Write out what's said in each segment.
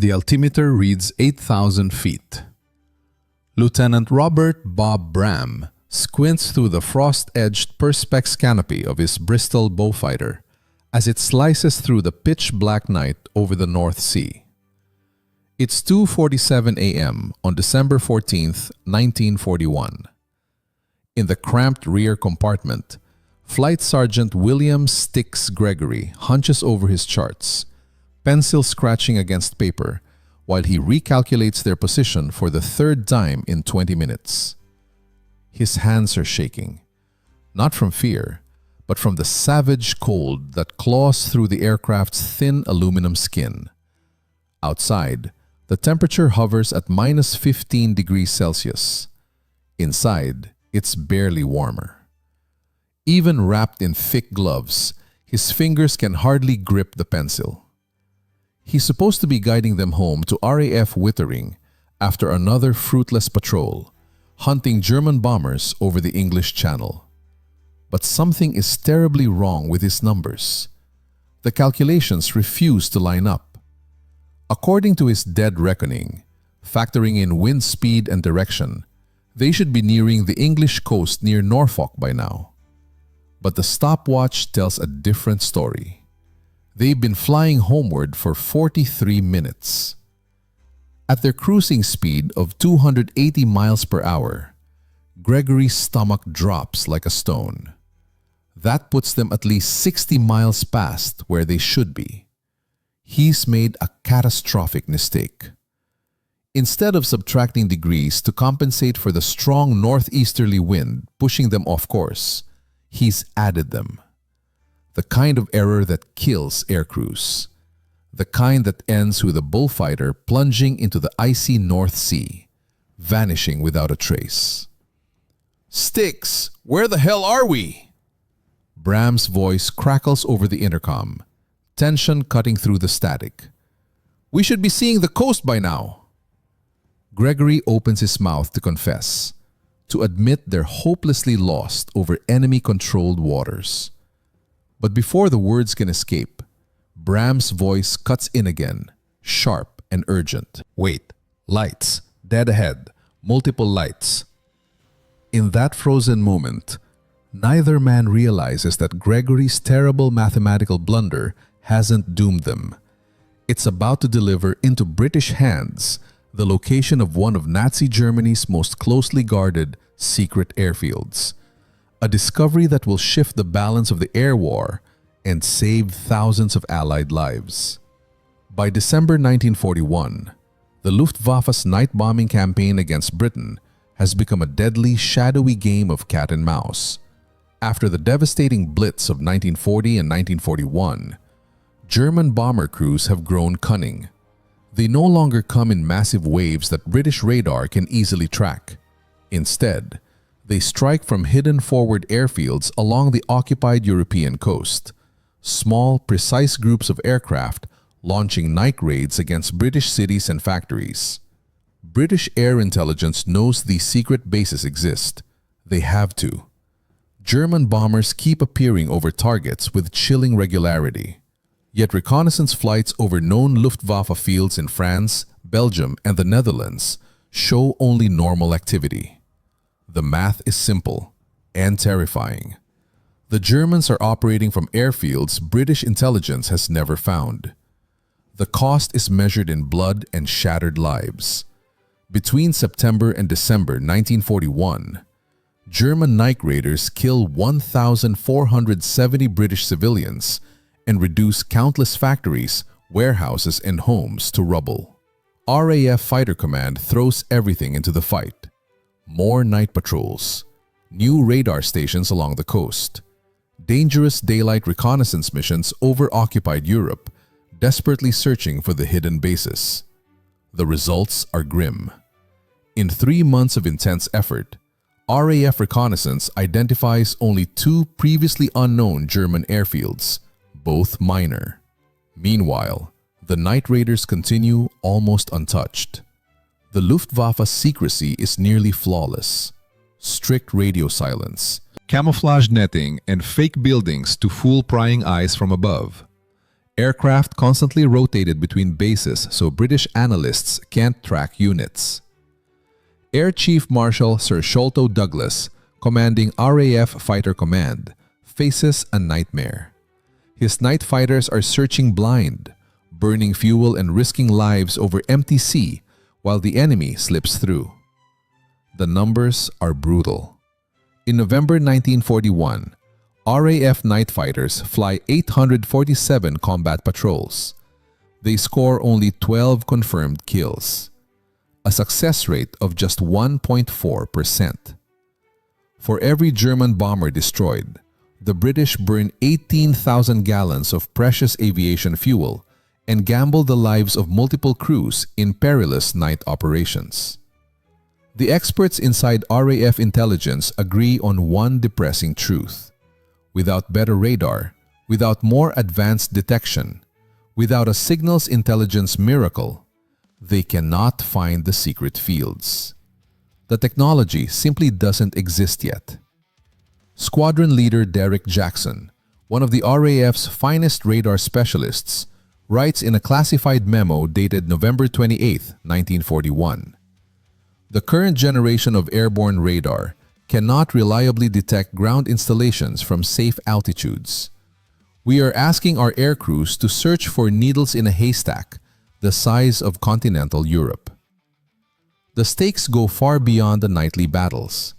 The altimeter reads 8,000 feet. Lieutenant Robert Bob Bram squints through the frost-edged perspex canopy of his Bristol Beaufighter as it slices through the pitch-black night over the North Sea. It's 2:47 a.m. on December 14th, 1941. In the cramped rear compartment, Flight Sergeant William Sticks Gregory hunches over his charts, pencil scratching against paper, while he recalculates their position for the third time in 20 minutes. His hands are shaking, not from fear, but from the savage cold that claws through the aircraft's thin aluminum skin. Outside, the temperature hovers at minus 15 degrees Celsius. Inside, it's barely warmer. Even wrapped in thick gloves, his fingers can hardly grip the pencil. He's supposed to be guiding them home to RAF Wittering after another fruitless patrol, hunting German bombers over the English Channel. But something is terribly wrong with his numbers. The calculations refuse to line up. According to his dead reckoning, factoring in wind speed and direction, they should be nearing the English coast near Norfolk by now. But the stopwatch tells a different story. They've been flying homeward for 43 minutes. At their cruising speed of 280 miles per hour, Gregory's stomach drops like a stone. That puts them at least 60 miles past where they should be. He's made a catastrophic mistake. Instead of subtracting degrees to compensate for the strong northeasterly wind pushing them off course, he's added them. The kind of error that kills aircrews. The kind that ends with a bullfighter plunging into the icy North Sea, vanishing without a trace. "Sticks, where the hell are we?" Bram's voice crackles over the intercom, tension cutting through the static. "We should be seeing the coast by now." Gregory opens his mouth to confess, to admit they're hopelessly lost over enemy-controlled waters. But before the words can escape, Bram's voice cuts in again, sharp and urgent. "Wait, lights, dead ahead, multiple lights." In that frozen moment, neither man realizes that Gregory's terrible mathematical blunder hasn't doomed them. It's about to deliver into British hands the location of one of Nazi Germany's most closely guarded secret airfields. A discovery that will shift the balance of the air war and save thousands of Allied lives. By December 1941, the Luftwaffe's night bombing campaign against Britain has become a deadly, shadowy game of cat and mouse. After the devastating Blitz of 1940 and 1941, German bomber crews have grown cunning. They no longer come in massive waves that British radar can easily track. Instead, they strike from hidden forward airfields along the occupied European coast. Small, precise groups of aircraft launching night raids against British cities and factories. British air intelligence knows these secret bases exist. They have to. German bombers keep appearing over targets with chilling regularity. Yet reconnaissance flights over known Luftwaffe fields in France, Belgium, and the Netherlands show only normal activity. The math is simple and terrifying. The Germans are operating from airfields British intelligence has never found. The cost is measured in blood and shattered lives. Between September and December 1941, German night raiders kill 1,470 British civilians and reduce countless factories, warehouses, and homes to rubble. RAF Fighter Command throws everything into the fight. More night patrols, new radar stations along the coast, dangerous daylight reconnaissance missions over occupied Europe, desperately searching for the hidden bases. The results are grim. In 3 months of intense effort, RAF reconnaissance identifies only 2 previously unknown German airfields, both minor. Meanwhile, the night raiders continue almost untouched. The Luftwaffe's secrecy is nearly flawless. Strict radio silence, camouflage netting, and fake buildings to fool prying eyes from above. Aircraft constantly rotated between bases so British analysts can't track units. Air Chief Marshal Sir Sholto Douglas, commanding RAF Fighter Command, faces a nightmare. His night fighters are searching blind, burning fuel and risking lives over empty sea while the enemy slips through. The numbers are brutal. In November 1941, RAF night fighters fly 847 combat patrols. They score only 12 confirmed kills, a success rate of just 1.4%. For every German bomber destroyed, the British burn 18,000 gallons of precious aviation fuel and gamble the lives of multiple crews in perilous night operations. The experts inside RAF intelligence agree on one depressing truth. Without better radar, without more advanced detection, without a signals intelligence miracle, they cannot find the secret fields. The technology simply doesn't exist yet. Squadron leader Derek Jackson, one of the RAF's finest radar specialists, writes in a classified memo dated November 28, 1941. The current generation of airborne radar cannot reliably detect ground installations from safe altitudes. We are asking our air crews to search for needles in a haystack the size of continental Europe. The stakes go far beyond the nightly battles.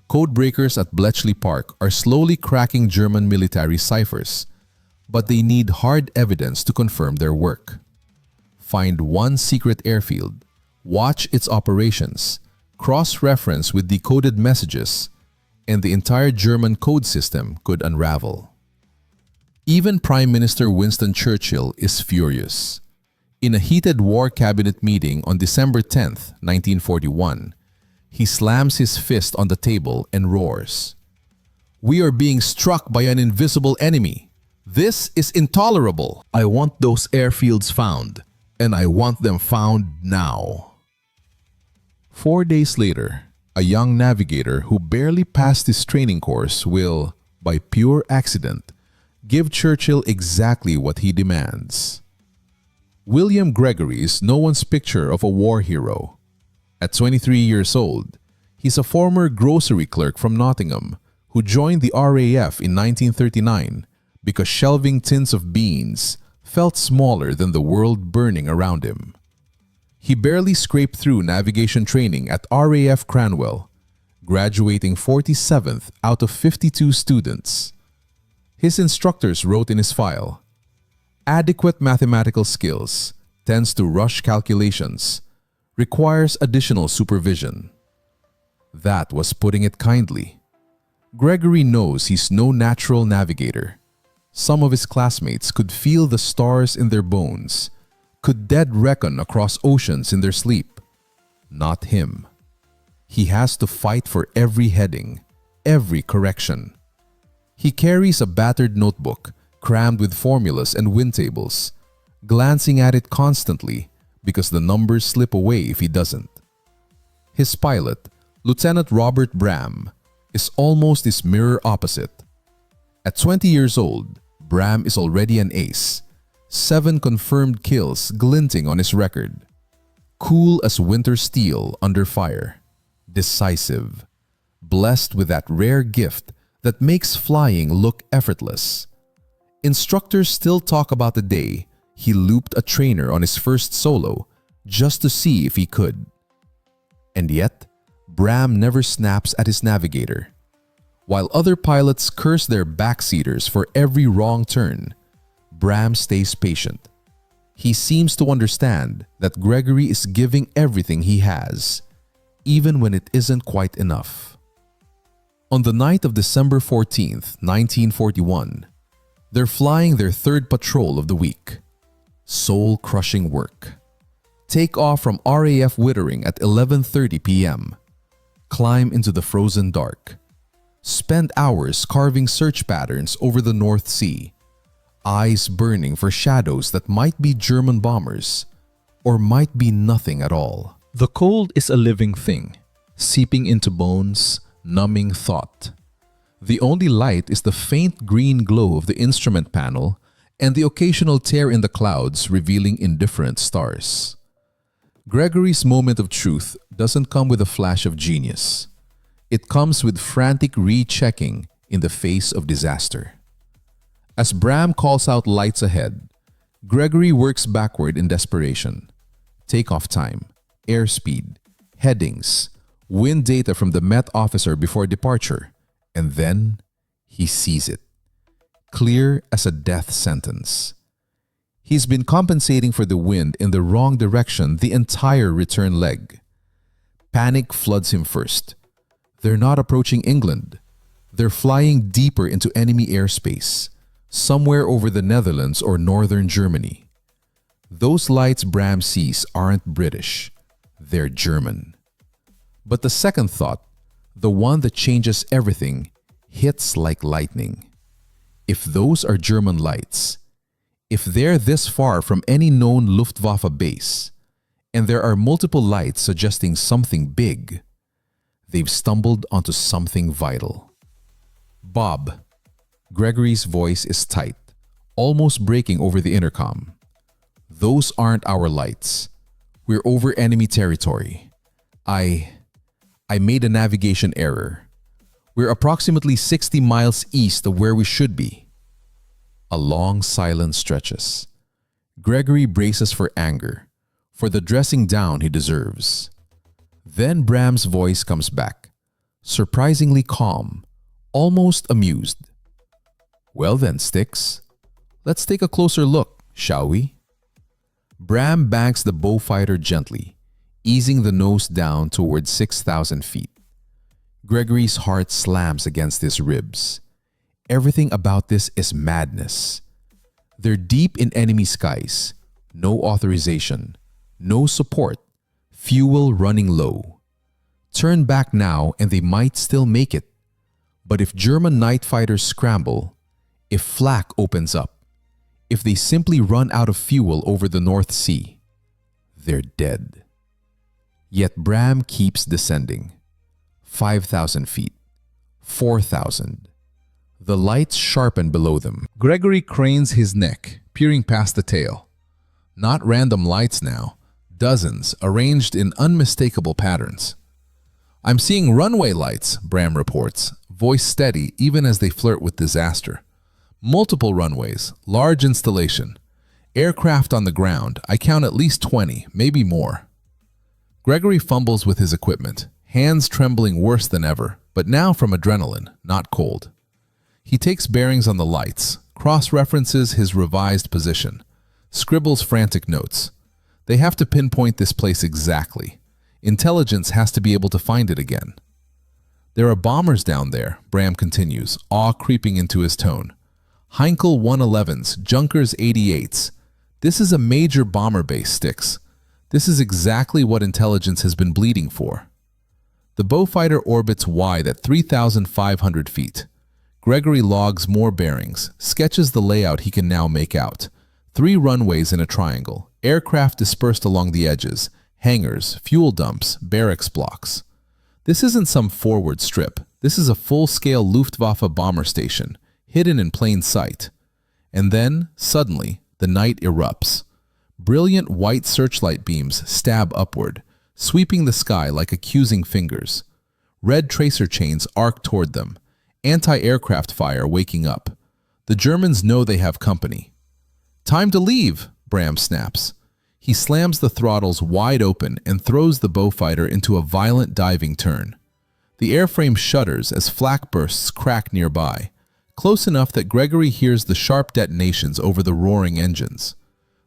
Codebreakers at Bletchley Park are slowly cracking German military ciphers, but they need hard evidence to confirm their work. Find one secret airfield, watch its operations, cross-reference with decoded messages, and the entire German code system could unravel. Even Prime Minister Winston Churchill is furious. In a heated war cabinet meeting on December 10, 1941, he slams his fist on the table and roars, "We are being struck by an invisible enemy. This is intolerable. I want those airfields found, and I want them found now." 4 days later, a young navigator who barely passed his training course will, by pure accident, give Churchill exactly what he demands. William Gregory is no one's picture of a war hero. At 23 years old, he's a former grocery clerk from Nottingham who joined the RAF in 1939 because shelving tins of beans felt smaller than the world burning around him. He barely scraped through navigation training at RAF Cranwell, graduating 47th out of 52 students. His instructors wrote in his file, "Adequate mathematical skills, tends to rush calculations, requires additional supervision." That was putting it kindly. Gregory knows he's no natural navigator. Some of his classmates could feel the stars in their bones, could dead reckon across oceans in their sleep. Not him. He has to fight for every heading, every correction. He carries a battered notebook crammed with formulas and wind tables, glancing at it constantly because the numbers slip away if he doesn't. His pilot, Lieutenant Robert Bram, is almost his mirror opposite. At 20 years old, Bram is already an ace, 7 confirmed kills glinting on his record. Cool as winter steel under fire. Decisive. Blessed with that rare gift that makes flying look effortless. Instructors still talk about the day he looped a trainer on his first solo just to see if he could. And yet, Bram never snaps at his navigator. While other pilots curse their backseaters for every wrong turn, Bram stays patient. He seems to understand that Gregory is giving everything he has, even when it isn't quite enough. On the night of December 14th, 1941, they're flying their third patrol of the week. Soul-crushing work. Take off from RAF Wittering at 11:30 p.m. Climb into the frozen dark. Spend hours carving search patterns over the North Sea. Eyes burning for shadows that might be German bombers or might be nothing at all. The cold is a living thing, seeping into bones, numbing thought. The only light is the faint green glow of the instrument panel and the occasional tear in the clouds revealing indifferent stars. Gregory's moment of truth doesn't come with a flash of genius. It comes with frantic rechecking in the face of disaster. As Bram calls out lights ahead, Gregory works backward in desperation. Takeoff time, airspeed, headings, wind data from the Met officer before departure, and then he sees it. Clear as a death sentence. He's been compensating for the wind in the wrong direction the entire return leg. Panic floods him first. They're not approaching England. They're flying deeper into enemy airspace, somewhere over the Netherlands or northern Germany. Those lights Bram sees aren't British. They're German. But the second thought, the one that changes everything, hits like lightning. If those are German lights, if they're this far from any known Luftwaffe base, and there are multiple lights suggesting something big, they've stumbled onto something vital. Bob. Gregory's voice is tight, almost breaking over the intercom. Those aren't our lights. We're over enemy territory. I made a navigation error. We're approximately 60 miles east of where we should be. A long silence stretches. Gregory braces for anger, for the dressing down he deserves. Then Bram's voice comes back, surprisingly calm, almost amused. Well then, Sticks, let's take a closer look, shall we? Bram banks the Beaufighter gently, easing the nose down towards 6,000 feet. Gregory's heart slams against his ribs. Everything about this is madness. They're deep in enemy skies, no authorization, no support, fuel running low. Turn back now and they might still make it. But if German night fighters scramble, if flak opens up, if they simply run out of fuel over the North Sea, they're dead. Yet Bram keeps descending. 5,000 feet, 4,000. The lights sharpen below them. Gregory cranes his neck, peering past the tail. Not random lights now, dozens arranged in unmistakable patterns. I'm seeing runway lights, Bram reports, voice steady even as they flirt with disaster. Multiple runways, large installation. Aircraft on the ground, I count at least 20, maybe more. Gregory fumbles with his equipment, hands trembling worse than ever, but now from adrenaline, not cold. He takes bearings on the lights, cross-references his revised position, scribbles frantic notes. They have to pinpoint this place exactly. Intelligence has to be able to find it again. There are bombers down there, Bram continues, awe creeping into his tone. Heinkel 111s, Junkers 88s. This is a major bomber base, Sticks. This is exactly what intelligence has been bleeding for. The Beaufighter orbits wide at 3,500 feet. Gregory logs more bearings, sketches the layout he can now make out. 3 runways in a triangle, aircraft dispersed along the edges, hangars, fuel dumps, barracks blocks. This isn't some forward strip. This is a full-scale Luftwaffe bomber station, hidden in plain sight. And then, suddenly, the night erupts. Brilliant white searchlight beams stab upward, sweeping the sky like accusing fingers. Red tracer chains arc toward them. Anti-aircraft fire waking up. The Germans know they have company. Time to leave, Bram snaps. He slams the throttles wide open and throws the Beaufighter into a violent diving turn. The airframe shudders as flak bursts crack nearby, close enough that Gregory hears the sharp detonations over the roaring engines.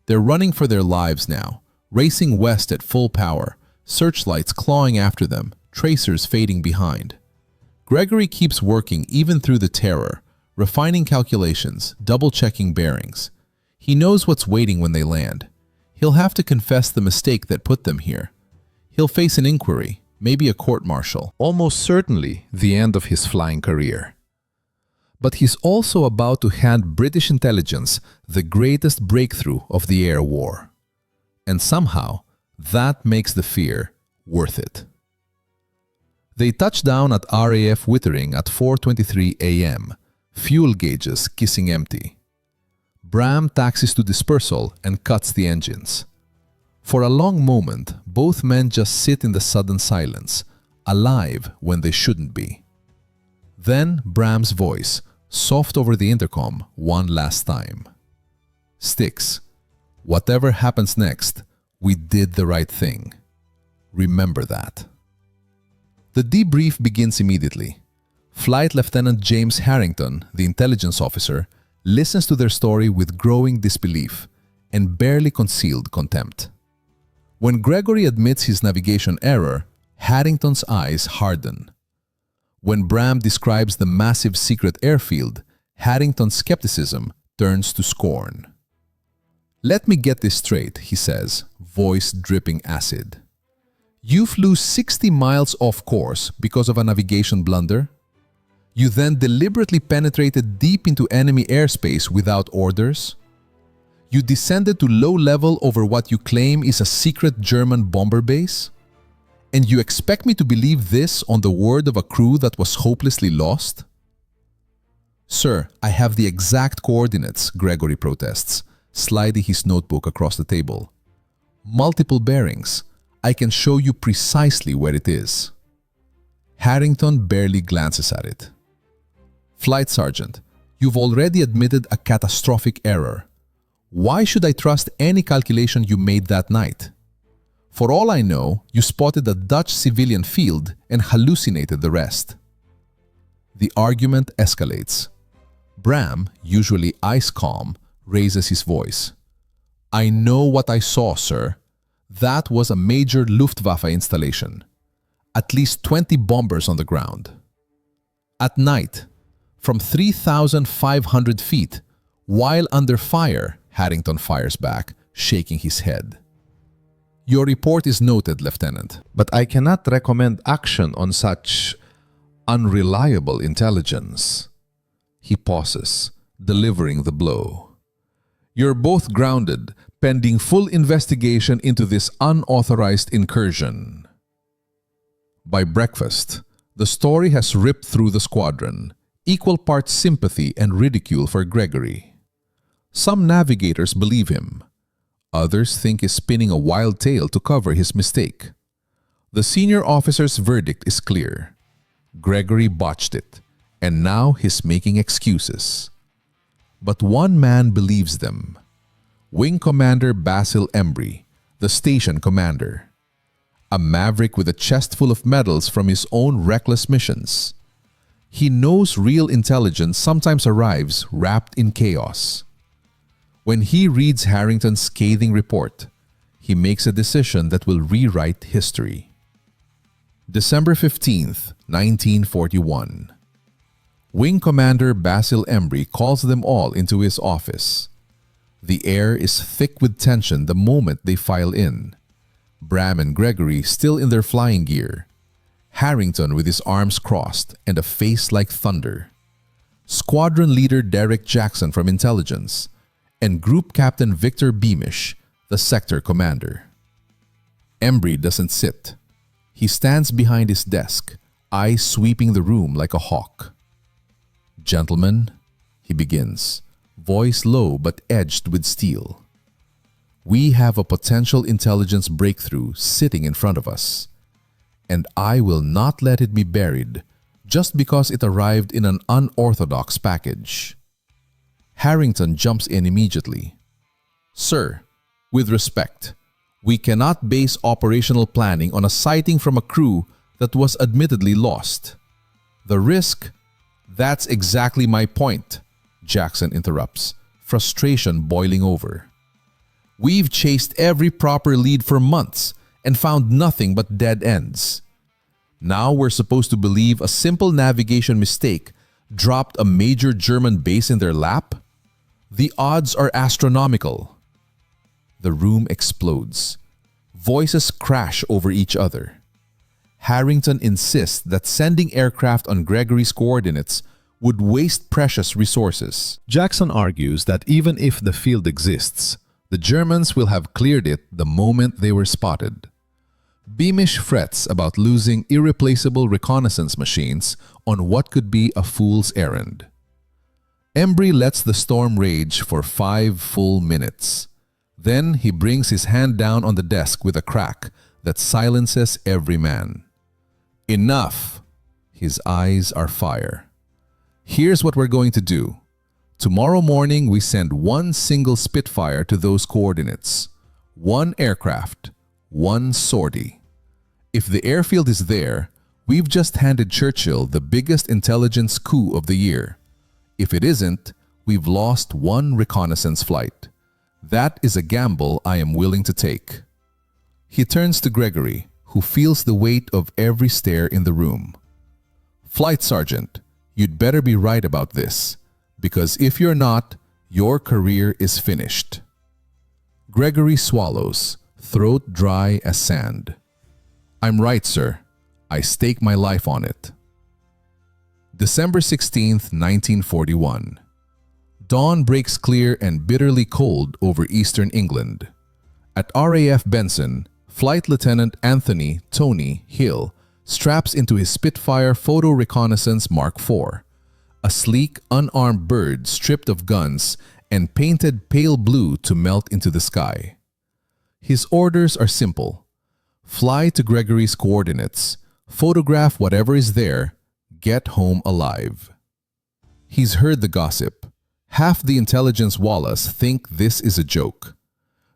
They're running for their lives now, racing west at full power, searchlights clawing after them, tracers fading behind. Gregory keeps working even through the terror, refining calculations, double-checking bearings. He knows what's waiting when they land. He'll have to confess the mistake that put them here. He'll face an inquiry, maybe a court-martial, almost certainly the end of his flying career. But he's also about to hand British intelligence the greatest breakthrough of the air war. And somehow, that makes the fear worth it. They touch down at RAF Wittering at 4:23 a.m., fuel gauges kissing empty. Bram taxis to dispersal and cuts the engines. For a long moment, both men just sit in the sudden silence, alive when they shouldn't be. Then Bram's voice, soft over the intercom, one last time. "Sticks, whatever happens next, we did the right thing. Remember that." The debrief begins immediately. Flight Lieutenant James Harrington, the intelligence officer, listens to their story with growing disbelief and barely concealed contempt. When Gregory admits his navigation error, Harrington's eyes harden. When Bram describes the massive secret airfield, Harrington's skepticism turns to scorn. "Let me get this straight," he says, voice dripping acid. "You flew 60 miles off course because of a navigation blunder? You then deliberately penetrated deep into enemy airspace without orders? You descended to low level over what you claim is a secret German bomber base? And you expect me to believe this on the word of a crew that was hopelessly lost?" "Sir, I have the exact coordinates," Gregory protests, sliding his notebook across the table. "Multiple bearings. I can show you precisely where it is." Harrington barely glances at it. "Flight Sergeant, you've already admitted a catastrophic error. Why should I trust any calculation you made that night? For all I know, you spotted a Dutch civilian field and hallucinated the rest." The argument escalates. Bram, usually ice calm, raises his voice. "I know what I saw, sir. That was a major Luftwaffe installation. At least 20 bombers on the ground. At night, from 3,500 feet, while under fire," Harrington fires back, shaking his head. "Your report is noted, Lieutenant, but I cannot recommend action on such unreliable intelligence." He pauses, delivering the blow. "You're both grounded, pending full investigation into this unauthorized incursion." By breakfast, the story has ripped through the squadron, equal parts sympathy and ridicule for Gregory. Some navigators believe him. Others think he's spinning a wild tale to cover his mistake. The senior officer's verdict is clear. Gregory botched it, and now he's making excuses. But one man believes them. Wing Commander Basil Embry, the station commander. A maverick with a chest full of medals from his own reckless missions. He knows real intelligence sometimes arrives wrapped in chaos. When he reads Harrington's scathing report, he makes a decision that will rewrite history. December 15th, 1941. Wing Commander Basil Embry calls them all into his office. The air is thick with tension the moment they file in. Bram and Gregory still in their flying gear. Harrington with his arms crossed and a face like thunder. Squadron Leader Derek Jackson from Intelligence, and Group Captain Victor Beamish, the sector commander. Embry doesn't sit. He stands behind his desk, eyes sweeping the room like a hawk. "Gentlemen," he begins, voice low but edged with steel. "We have a potential intelligence breakthrough sitting in front of us, and I will not let it be buried just because it arrived in an unorthodox package." Harrington jumps in immediately. "Sir, with respect, we cannot base operational planning on a sighting from a crew that was admittedly lost. The risk—" "That's exactly my point," Jackson interrupts, frustration boiling over. "We've chased every proper lead for months and found nothing but dead ends. Now we're supposed to believe a simple navigation mistake dropped a major German base in their lap? The odds are astronomical." The room explodes. Voices crash over each other. Harrington insists that sending aircraft on Gregory's coordinates would waste precious resources. Jackson argues that even if the field exists, the Germans will have cleared it the moment they were spotted. Beamish frets about losing irreplaceable reconnaissance machines on what could be a fool's errand. Embry lets the storm rage for 5 full minutes. Then he brings his hand down on the desk with a crack that silences every man. Enough! His eyes are fire. Here's what we're going to do. Tomorrow morning we send one single Spitfire to those coordinates. One aircraft, one sortie. If the airfield is there, we've just handed Churchill the biggest intelligence coup of the year. If it isn't, we've lost one reconnaissance flight. That is a gamble I am willing to take. He turns to Gregory, who feels the weight of every stare in the room. Flight Sergeant, you'd better be right about this, because if you're not, your career is finished. Gregory swallows, throat dry as sand. I'm right, sir. I stake my life on it. December 16th, 1941. Dawn breaks clear and bitterly cold over eastern England. At RAF Benson, Flight Lieutenant Anthony "Tony" Hill straps into his Spitfire Photo Reconnaissance Mark IV, a sleek, unarmed bird stripped of guns and painted pale blue to melt into the sky. His orders are simple. Fly to Gregory's coordinates, photograph whatever is there, get home alive. He's heard the gossip. Half the intelligence Wallace think this is a joke.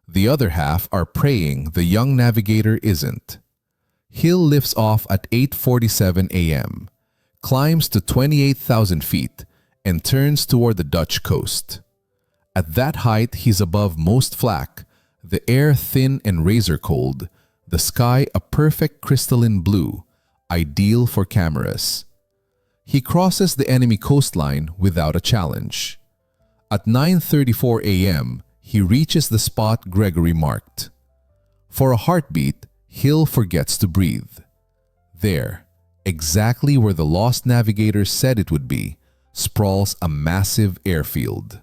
The other half are praying the young navigator isn't. Hill lifts off at 8:47 a.m., climbs to 28,000 feet, and turns toward the Dutch coast. At that height, he's above most flak, the air thin and razor cold, the sky a perfect crystalline blue, ideal for cameras. He crosses the enemy coastline without a challenge. At 9:34 a.m., he reaches the spot Gregory marked. For a heartbeat, Hill forgets to breathe. There, exactly where the lost navigator said it would be, sprawls a massive airfield.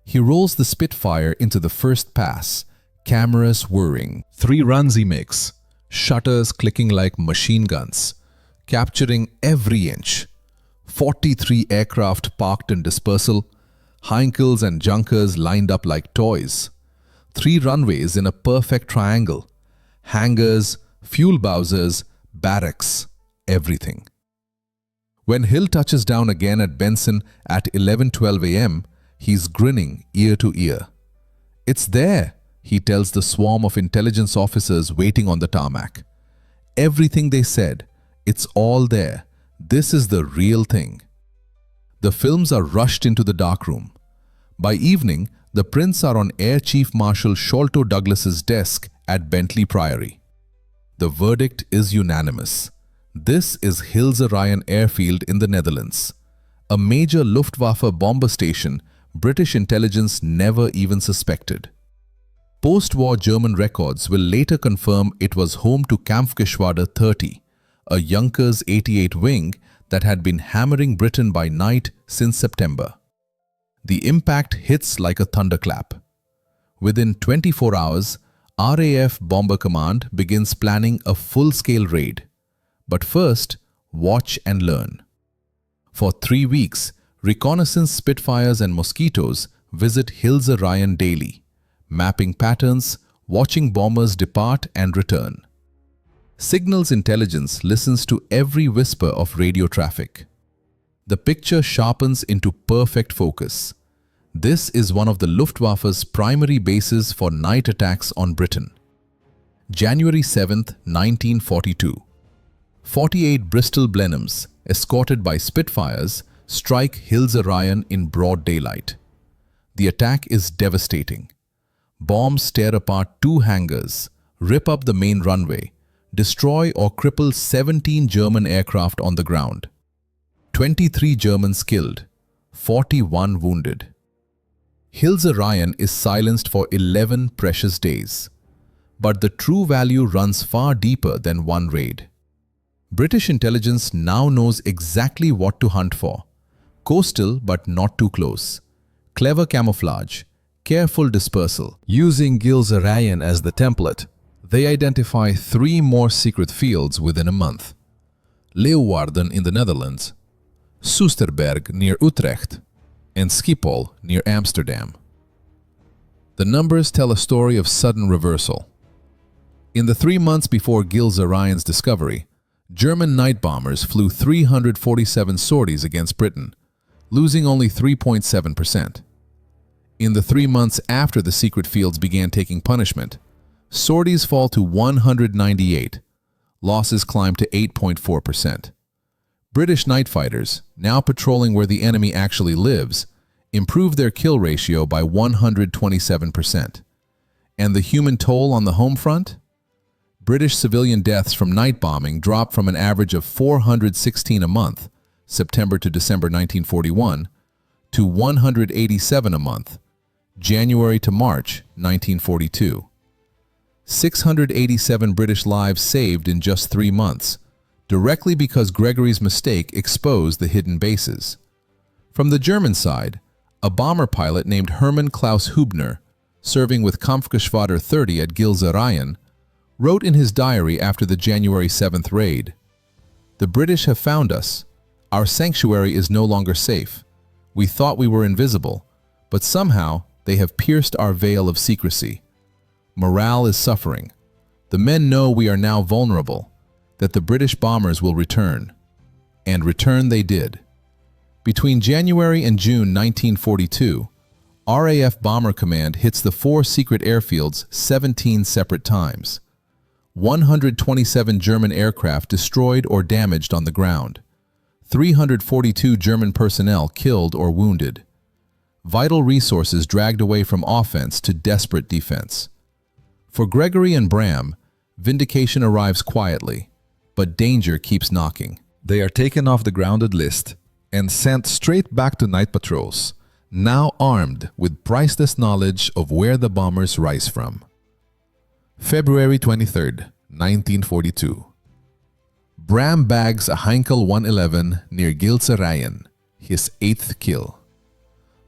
He rolls the Spitfire into the first pass, cameras whirring. 3 runs he makes, shutters clicking like machine guns, capturing every inch. 43 aircraft parked in dispersal, Heinkels and Junkers lined up like toys. 3 runways in a perfect triangle. Hangars, fuel bowsers, barracks, everything. When Hill touches down again at Benson at 11:12 a.m., he's grinning ear to ear. It's there, he tells the swarm of intelligence officers waiting on the tarmac. Everything they said, it's all there. This is the real thing. The films are rushed into the darkroom. By evening, the prints are on Air Chief Marshal Sholto Douglas's desk at Bentley Priory. The verdict is unanimous. This is Hilse Ryan Airfield in the Netherlands, a major Luftwaffe bomber station British intelligence never even suspected. Post-war German records will later confirm it was home to Kampfgeschwader 30, a Junkers 88 wing that had been hammering Britain by night since September. The impact hits like a thunderclap. Within 24 hours, RAF Bomber Command begins planning a full-scale raid. But first, watch and learn. For 3 weeks, reconnaissance Spitfires and Mosquitoes visit Hilse Ryan daily, mapping patterns, watching bombers depart and return. Signals intelligence listens to every whisper of radio traffic. The picture sharpens into perfect focus. This is one of the Luftwaffe's primary bases for night attacks on Britain. January 7, 1942. 48 Bristol Blenheims, escorted by Spitfires, strike Hilse Ryan in broad daylight. The attack is devastating. Bombs tear apart 2 hangars, rip up the main runway, destroy or cripple 17 German aircraft on the ground. 23 Germans killed, 41 wounded. Hilse Ryan is silenced for 11 precious days. But the true value runs far deeper than one raid. British intelligence now knows exactly what to hunt for. Coastal but not too close. Clever camouflage. Careful dispersal. Using Hilse Ryan as the template, they identify 3 more secret fields within a month. Leeuwarden in the Netherlands, Soesterberg near Utrecht, and Schiphol near Amsterdam. The numbers tell a story of sudden reversal. In the 3 months before Gilzer Ryan's discovery, German night bombers flew 347 sorties against Britain, losing only 3.7%. In the 3 months after the secret fields began taking punishment, sorties fall to 198. Losses climb to 8.4%. British night fighters, now patrolling where the enemy actually lives, improved their kill ratio by 127%. And the human toll on the home front? British civilian deaths from night bombing dropped from an average of 416 a month, September to December 1941, to 187 a month, January to March 1942. 687 British lives saved in just 3 months, directly because Gregory's mistake exposed the hidden bases. From the German side, a bomber pilot named Hermann Klaus Hübner, serving with Kampfgeschwader 30 at Gilzer Ryan, wrote in his diary after the January 7th raid, "The British have found us. Our sanctuary is no longer safe. We thought we were invisible, but somehow they have pierced our veil of secrecy. Morale is suffering. The men know we are now vulnerable, that the British bombers will return." And return they did. Between January and June 1942, RAF Bomber Command hits the 4 secret airfields 17 separate times. 127 German aircraft destroyed or damaged on the ground. 342 German personnel killed or wounded. Vital resources dragged away from offense to desperate defense. For Gregory and Bram, vindication arrives quietly, but danger keeps knocking. They are taken off the grounded list and sent straight back to night patrols, now armed with priceless knowledge of where the bombers rise from. February 23, 1942. Bram bags a Heinkel 111 near Gilzer Ryan, his 8th kill.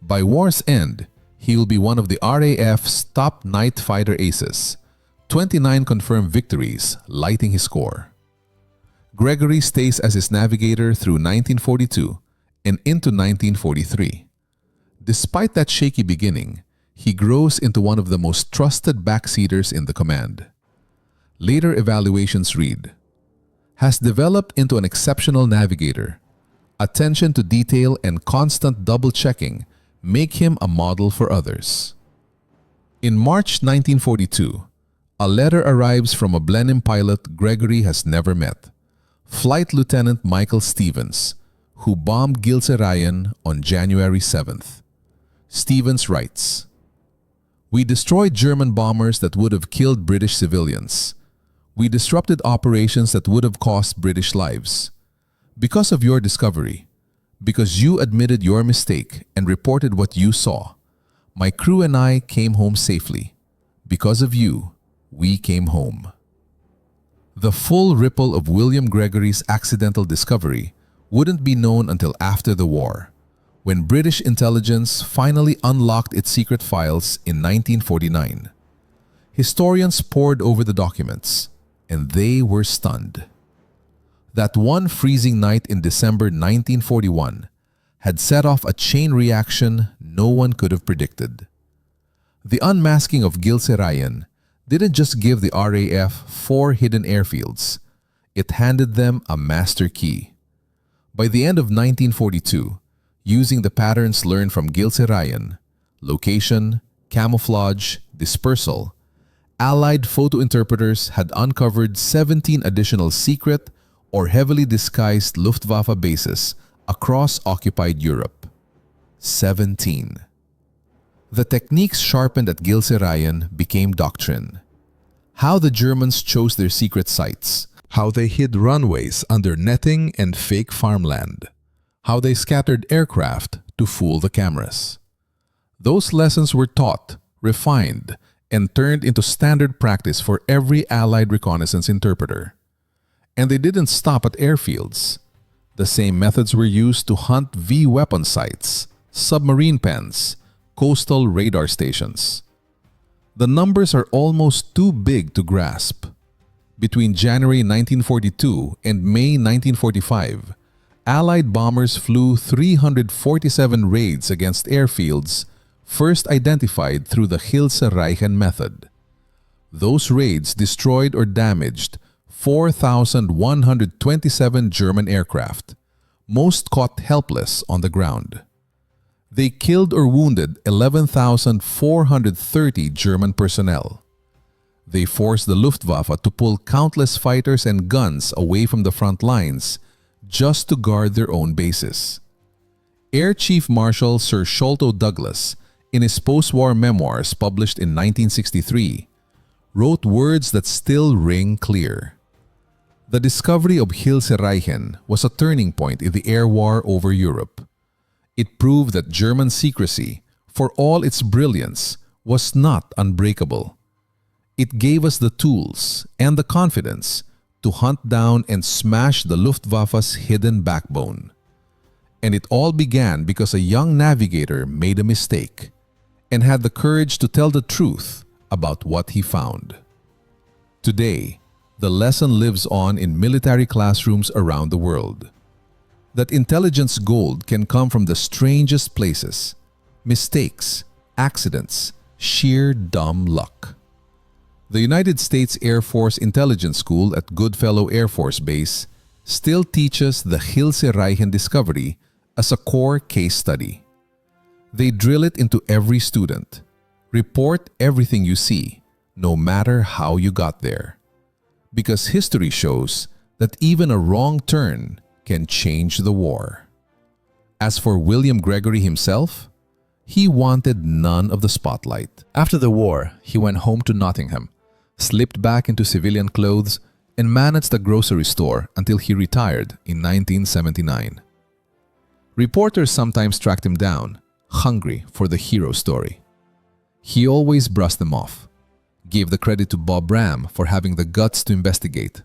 By war's end, he will be one of the RAF's top night fighter aces, 29 confirmed victories lighting his score. Gregory stays as his navigator through 1942 and into 1943. Despite that shaky beginning, he grows into one of the most trusted backseaters in the command. Later evaluations read, has developed into an exceptional navigator. Attention to detail and constant double-checking make him a model for others. In March 1942, a letter arrives from a Blenheim pilot Gregory has never met, Flight Lieutenant Michael Stevens, who bombed Gilzer Ryan on January 7th. Stevens writes, "We destroyed German bombers that would have killed British civilians. We disrupted operations that would have cost British lives. Because of your discovery, because you admitted your mistake and reported what you saw, my crew and I came home safely. Because of you, we came home." The full ripple of William Gregory's accidental discovery wouldn't be known until after the war, when British intelligence finally unlocked its secret files in 1949. Historians pored over the documents, and they were stunned. That one freezing night in December 1941 had set off a chain reaction no one could have predicted. The unmasking of Gilzer Ryan didn't just give the RAF 4 hidden airfields, it handed them a master key. By the end of 1942, using the patterns learned from Gilzer Ryan, location, camouflage, dispersal, Allied photo interpreters had uncovered 17 additional secret or heavily disguised Luftwaffe bases across occupied Europe. 17. The techniques sharpened at Gilzer Ryan became doctrine. How the Germans chose their secret sites, how they hid runways under netting and fake farmland, how they scattered aircraft to fool the cameras. Those lessons were taught, refined, and turned into standard practice for every Allied reconnaissance interpreter. And they didn't stop at airfields. The same methods were used to hunt V-weapon sites, submarine pens, coastal radar stations. The numbers are almost too big to grasp. Between January 1942 and May 1945, Allied bombers flew 347 raids against airfields first identified through the Hilse Reichen method. Those raids destroyed or damaged 4,127 German aircraft, most caught helpless on the ground. They killed or wounded 11,430 German personnel. They forced the Luftwaffe to pull countless fighters and guns away from the front lines just to guard their own bases. Air Chief Marshal Sir Sholto Douglas, in his post-war memoirs published in 1963, wrote words that still ring clear. The discovery of Hilse Reichen was a turning point in the air war over Europe. It proved that German secrecy, for all its brilliance, was not unbreakable. It gave us the tools and the confidence to hunt down and smash the Luftwaffe's hidden backbone. And it all began because a young navigator made a mistake and had the courage to tell the truth about what he found. Today, the lesson lives on in military classrooms around the world. That intelligence gold can come from the strangest places, mistakes, accidents, sheer dumb luck. The United States Air Force Intelligence School at Goodfellow Air Force Base still teaches the Hilse Reichen discovery as a core case study. They drill it into every student. Report everything you see, no matter how you got there. Because history shows that even a wrong turn can change the war. As for William Gregory himself, he wanted none of the spotlight. After the war, he went home to Nottingham, slipped back into civilian clothes, and managed a grocery store until he retired in 1979. Reporters sometimes tracked him down, hungry for the hero story. He always brushed them off, gave the credit to Bob Ram for having the guts to investigate,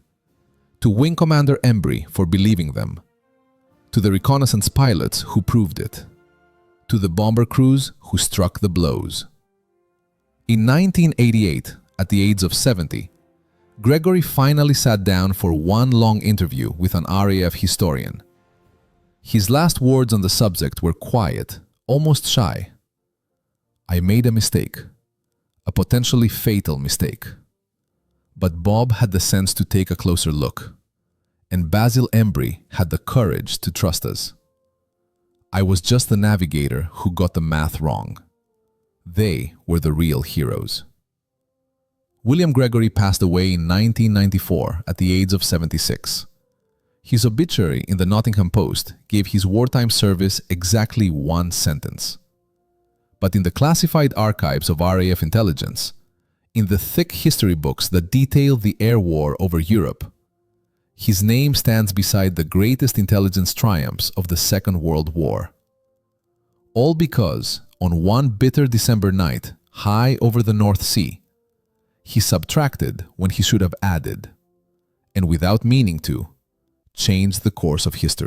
to Wing Commander Embry for believing them, to the reconnaissance pilots who proved it, to the bomber crews who struck the blows. In 1988, at the age of 70, Gregory finally sat down for one long interview with an RAF historian. His last words on the subject were quiet, almost shy. "I made a mistake, a potentially fatal mistake. But Bob had the sense to take a closer look, and Basil Embry had the courage to trust us. I was just the navigator who got the math wrong. They were the real heroes." William Gregory passed away in 1994 at the age of 76. His obituary in the Nottingham Post gave his wartime service exactly one sentence. But in the classified archives of RAF intelligence, in the thick history books that detail the air war over Europe, his name stands beside the greatest intelligence triumphs of the Second World War. All because, on one bitter December night, high over the North Sea, he subtracted when he should have added, and without meaning to, changed the course of history.